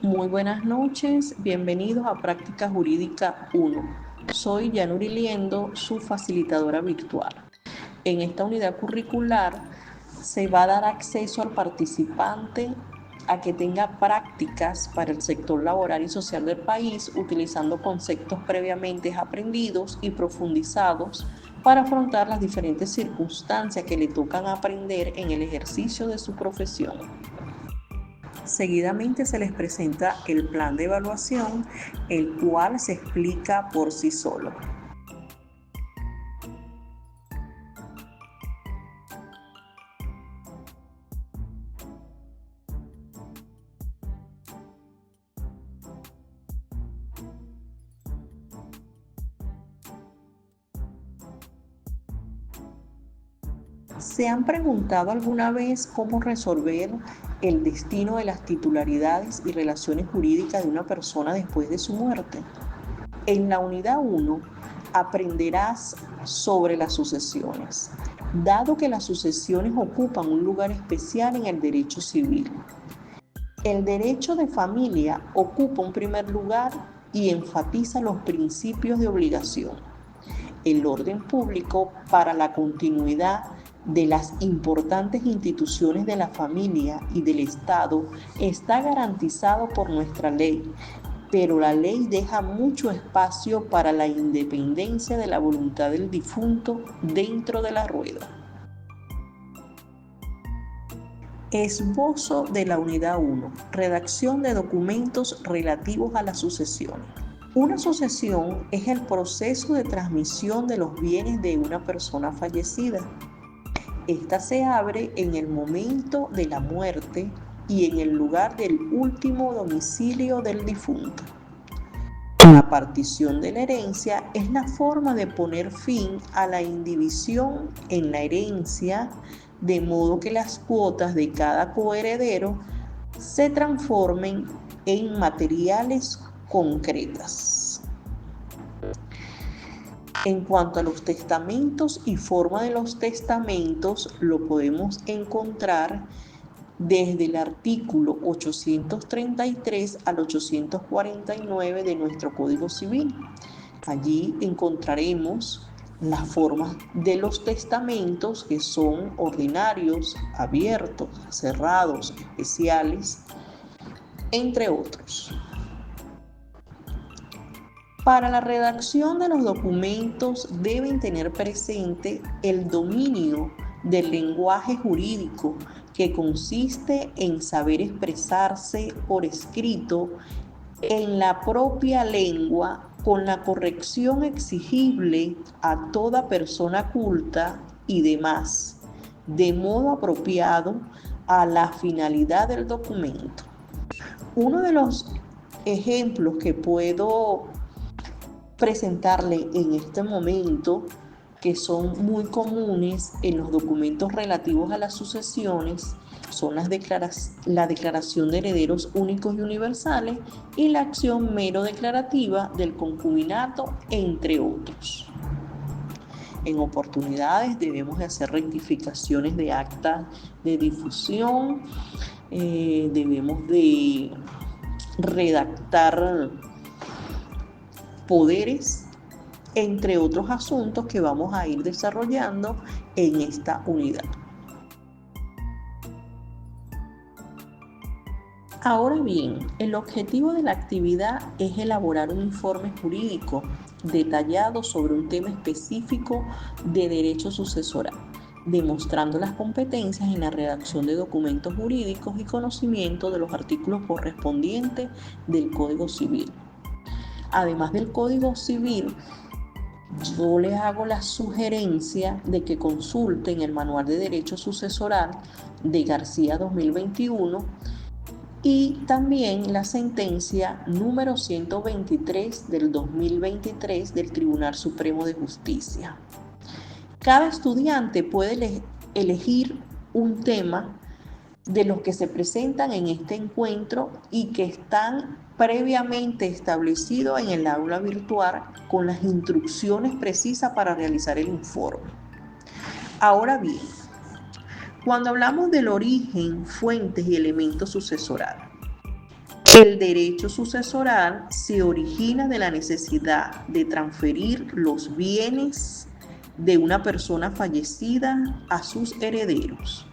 Muy buenas noches, bienvenidos a Práctica Jurídica 1. Soy Yanuri Liendo, su facilitadora virtual. En esta unidad curricular se va a dar acceso al participante a que tenga prácticas para el sector laboral y social del país utilizando conceptos previamente aprendidos y profundizados para afrontar las diferentes circunstancias que le tocan aprender en el ejercicio de su profesión. Seguidamente se les presenta el plan de evaluación, el cual se explica por sí solo. ¿Se han preguntado alguna vez cómo resolver el destino de las titularidades y relaciones jurídicas de una persona después de su muerte? En la unidad 1 aprenderás sobre las sucesiones, dado que las sucesiones ocupan un lugar especial en el derecho civil. El derecho de familia ocupa un primer lugar y enfatiza los principios de obligación. El orden público para la continuidad de las importantes instituciones de la familia y del Estado está garantizado por nuestra ley, pero la ley deja mucho espacio para la independencia de la voluntad del difunto dentro de la rueda. Esbozo de la unidad 1. Redacción de documentos relativos a la sucesión. Una sucesión es el proceso de transmisión de los bienes de una persona fallecida. Esta se abre en el momento de la muerte y en el lugar del último domicilio del difunto. La partición de la herencia es la forma de poner fin a la indivisión en la herencia, de modo que las cuotas de cada coheredero se transformen en materiales concretas. En cuanto a los testamentos y forma de los testamentos, lo podemos encontrar desde el artículo 833 al 849 de nuestro Código Civil. Allí encontraremos las formas de los testamentos, que son ordinarios, abiertos, cerrados, especiales, entre otros. Para la redacción de los documentos deben tener presente el dominio del lenguaje jurídico, que consiste en saber expresarse por escrito en la propia lengua con la corrección exigible a toda persona culta y demás, de modo apropiado a la finalidad del documento. Uno de los ejemplos que puedo presentarle en este momento, que son muy comunes en los documentos relativos a las sucesiones, son la declaración de herederos únicos y universales y la acción mero declarativa del concubinato, entre otros. En oportunidades debemos de hacer rectificaciones de acta de difusión, debemos de redactar poderes, entre otros asuntos que vamos a ir desarrollando en esta unidad. Ahora bien, el objetivo de la actividad es elaborar un informe jurídico detallado sobre un tema específico de derecho sucesoral, demostrando las competencias en la redacción de documentos jurídicos y conocimiento de los artículos correspondientes del Código Civil. Además del Código Civil, yo les hago la sugerencia de que consulten el Manual de Derecho Sucesoral de García 2021 y también la sentencia número 123 del 2023 del Tribunal Supremo de Justicia. Cada estudiante puede elegir un tema de los que se presentan en este encuentro y que están previamente establecidos en el aula virtual con las instrucciones precisas para realizar el informe. Ahora bien, cuando hablamos del origen, fuentes y elementos sucesorales, El derecho sucesoral se origina de la necesidad de transferir los bienes de una persona fallecida a sus herederos.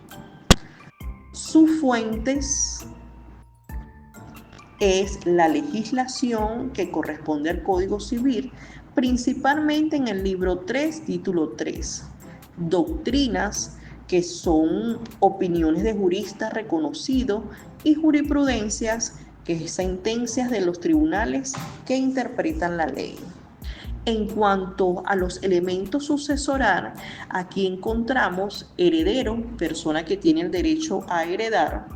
Sus fuentes es la legislación que corresponde al Código Civil, principalmente en el libro 3, título 3. Doctrinas, que son opiniones de juristas reconocidos, y jurisprudencias, que es sentencias de los tribunales que interpretan la ley. En cuanto a los elementos sucesoral, aquí encontramos heredero, persona que tiene el derecho a heredar;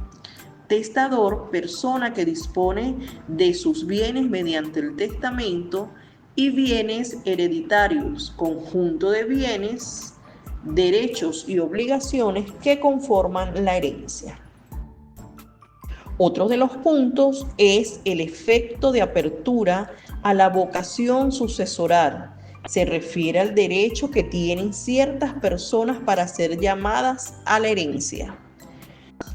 testador, persona que dispone de sus bienes mediante el testamento; y bienes hereditarios, conjunto de bienes, derechos y obligaciones que conforman la herencia. Otro de los puntos es el efecto de apertura a la vocación sucesoral. Se refiere al derecho que tienen ciertas personas para ser llamadas a la herencia.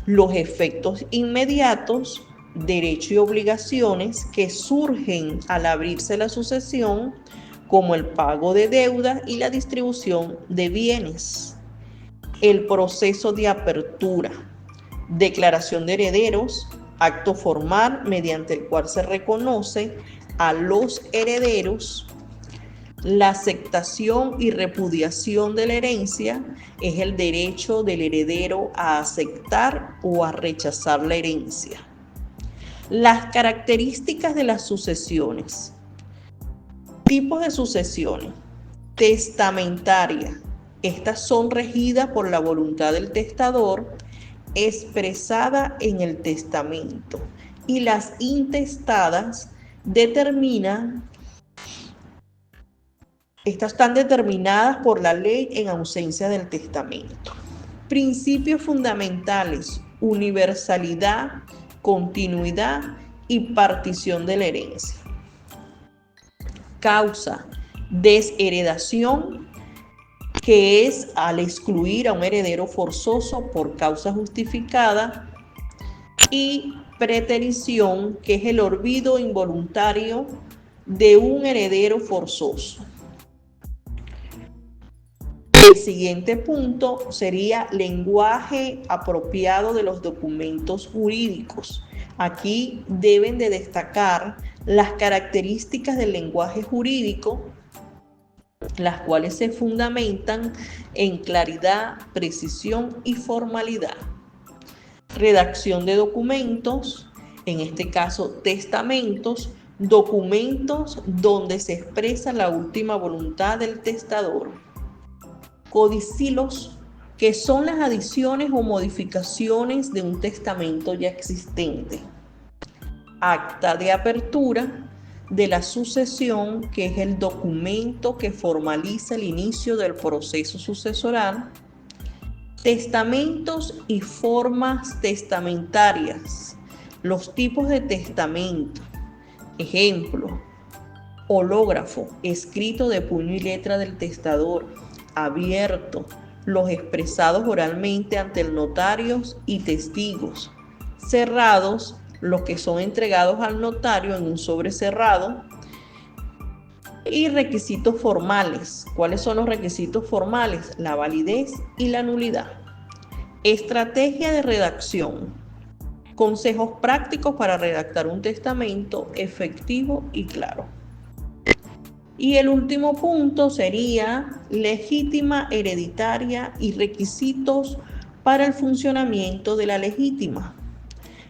Los efectos inmediatos, derechos y obligaciones que surgen al abrirse la sucesión, como el pago de deudas y la distribución de bienes. El proceso de apertura, declaración de herederos, acto formal mediante el cual se reconoce a los herederos. La aceptación y repudiación de la herencia es el derecho del heredero a aceptar o a rechazar la herencia. Las características de las sucesiones. Tipos de sucesiones. Testamentaria. Estas son regidas por la voluntad del testador expresada en el testamento, y las intestadas están determinadas por la ley en ausencia del testamento. Principios fundamentales: universalidad, continuidad y partición de la herencia. Causa: desheredación, que es al excluir a un heredero forzoso por causa justificada; y preterición, que es el olvido involuntario de un heredero forzoso. El siguiente punto sería lenguaje apropiado de los documentos jurídicos. Aquí deben de destacar las características del lenguaje jurídico, las cuales se fundamentan en claridad, precisión y formalidad. Redacción de documentos, en este caso testamentos, documentos donde se expresa la última voluntad del testador. Codicilos, que son las adiciones o modificaciones de un testamento ya existente. Acta de apertura de la sucesión, que es el documento que formaliza el inicio del proceso sucesoral. Testamentos y formas testamentarias. Los tipos de testamento. Ejemplo: hológrafo, escrito de puño y letra del testador; abierto, los expresados oralmente ante el notario y testigos; cerrados, los que son entregados al notario en un sobre cerrado. Y requisitos formales. ¿Cuáles son los requisitos formales? La validez y la nulidad. Estrategia de redacción. Consejos prácticos para redactar un testamento efectivo y claro. Y el último punto sería legítima hereditaria y requisitos para el funcionamiento de la legítima.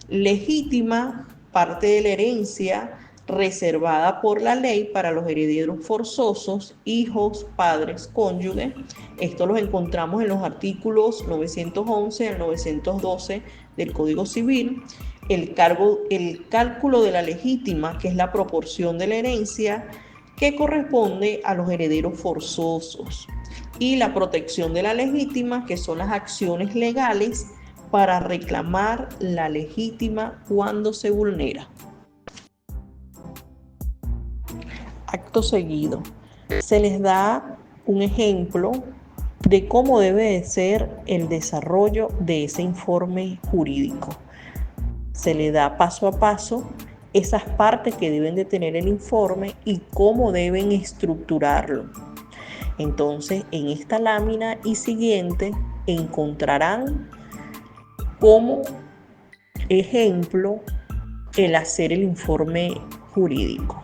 Legítima, parte de la herencia reservada por la ley para los herederos forzosos, hijos, padres, cónyuges. Esto los encontramos en los artículos 911 al 912 del Código Civil. El cálculo de la legítima, que es la proporción de la herencia que corresponde a los herederos forzosos. Y la protección de la legítima, que son las acciones legales para reclamar la legítima cuando se vulnera. Acto seguido, se les da un ejemplo de cómo debe de ser el desarrollo de ese informe jurídico. Se le da paso a paso esas partes que deben de tener el informe y cómo deben estructurarlo. Entonces, en esta lámina y siguiente encontrarán como ejemplo el hacer el informe jurídico.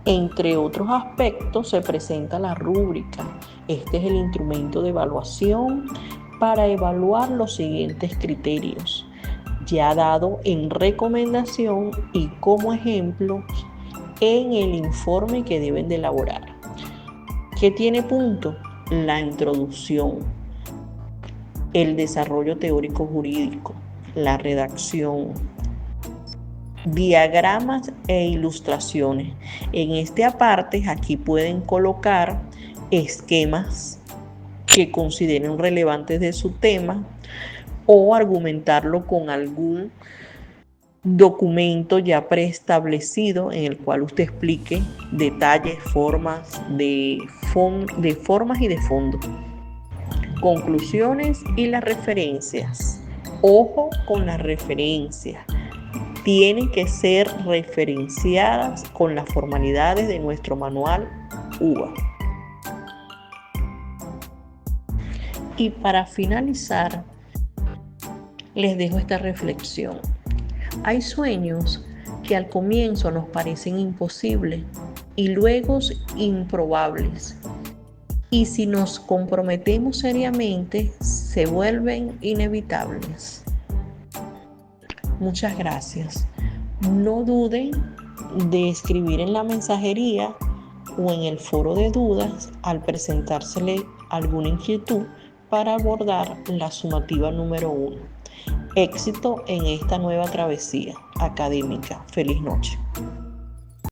Entre otros aspectos se presenta la rúbrica. Este es el instrumento de evaluación para evaluar los siguientes criterios, ya dado en recomendación y como ejemplos en el informe que deben de elaborar. ¿Qué tiene punto? La introducción, el desarrollo teórico jurídico, la redacción, diagramas e ilustraciones. En este aparte, aquí pueden colocar esquemas que consideren relevantes de su tema o argumentarlo con algún documento ya preestablecido en el cual usted explique detalles, formas de formas y de fondo. Conclusiones y las referencias. Ojo con las referencias. Tienen que ser referenciadas con las formalidades de nuestro manual UBA. Y para finalizar, les dejo esta reflexión. Hay sueños que al comienzo nos parecen imposibles y luego improbables. Y si nos comprometemos seriamente, se vuelven inevitables. Muchas gracias. No duden de escribir en la mensajería o en el foro de dudas al presentársele alguna inquietud para abordar la sumativa número 1. Éxito en esta nueva travesía académica. Feliz noche.